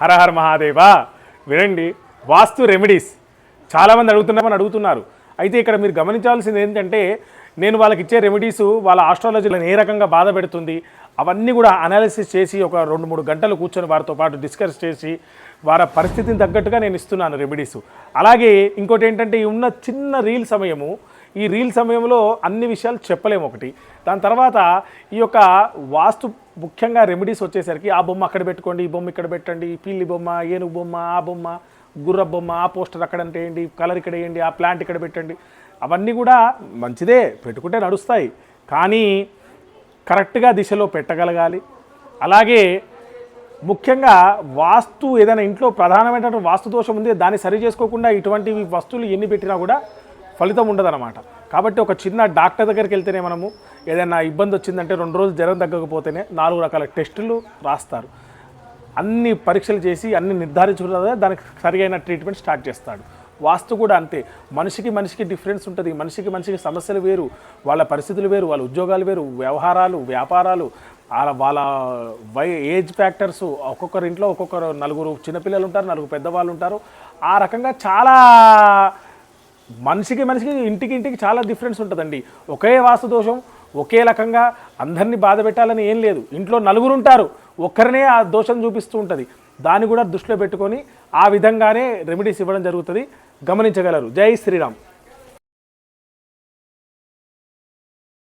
హర హర మహాదేవ. వినండి, వాస్తు రెమెడీస్ చాలామంది అడుగుతున్నారు. అయితే ఇక్కడ మీరు గమనించాల్సింది ఏంటంటే, నేను వాళ్ళకి ఇచ్చే రెమెడీస్ వాళ్ళ ఆస్ట్రాలజీలను ఏ రకంగా బాధ పెడుతుంది అవన్నీ కూడా అనాలిసిస్ చేసి ఒక 2-3 గంటలు కూర్చొని వారితో పాటు డిస్కస్ చేసి వారి పరిస్థితిని తగ్గట్టుగా నేను ఇస్తున్నాను రెమెడీస్. అలాగే ఇంకోటి ఏంటంటే, ఈ ఉన్న చిన్న ఈ రీల్ సమయంలో అన్ని విషయాలు చెప్పలేము ఒకటి. దాని తర్వాత ఈ యొక్క వాస్తు ముఖ్యంగా రెమెడీస్ వచ్చేసరికి ఆ బొమ్మ అక్కడ పెట్టుకోండి, ఈ బొమ్మ ఇక్కడ పెట్టండి, పిల్లి బొమ్మ, ఏనుగు బొమ్మ, ఆ బొమ్మ, గుర్ర బొమ్మ, ఆ పోస్టర్ అక్కడ అంటే వేయండి, కలర్ ఇక్కడ వేయండి, ఆ ప్లాంట్ ఇక్కడ పెట్టండి, అవన్నీ కూడా మంచిదే, పెట్టుకుంటే నడుస్తాయి. కానీ కరెక్ట్గా దిశలో పెట్టగలగాలి. అలాగే ముఖ్యంగా వాస్తు ఏదైనా ఇంట్లో ప్రధానమైనటువంటి వాస్తు దోషం ఉంది, దాన్ని సరి చేసుకోకుండా ఇటువంటి వస్తువులు ఎన్ని పెట్టినా కూడా ఫలితం ఉండదన్నమాట. కాబట్టి ఒక చిన్న డాక్టర్ దగ్గరికి వెళ్తేనే మనము ఏదైనా ఇబ్బంది వచ్చిందంటే 2 రోజులు జ్వరం తగ్గకపోతేనే 4 రకాల టెస్టులు రాస్తారు. అన్ని పరీక్షలు చేసి అన్ని నిర్ధారించుకున్న దానికి సరైన ట్రీట్మెంట్ స్టార్ట్ చేస్తాడు. వాస్తు కూడా అంతే. మనిషికి డిఫరెన్స్ ఉంటుంది. మనిషికి సమస్యలు వేరు, వాళ్ళ పరిస్థితులు వేరు, వాళ్ళ ఉద్యోగాలు వేరు, వ్యవహారాలు, వ్యాపారాలు, వాళ్ళ ఏజ్ ఫ్యాక్టర్స్. ఒక్కొక్కరి ఇంట్లో ఒక్కొక్కరు 4 చిన్నపిల్లలు ఉంటారు, 4 పెద్దవాళ్ళు ఉంటారు. ఆ రకంగా చాలా మనిషికి ఇంటికి చాలా డిఫరెన్స్ ఉంటుందండి. ఒకే వాస్తు దోషం ఒకే రకంగా అందరినీ బాధ పెట్టాలని ఏం లేదు. ఇంట్లో 4 ఉంటారు, ఒక్కరినే ఆ దోషం చూపిస్తూ ఉంటుంది. దాన్ని కూడా దృష్టిలో పెట్టుకొని ఆ విధంగానే రెమెడీస్ ఇవ్వడం జరుగుతుంది. గమనించగలరు. జై శ్రీరామ్.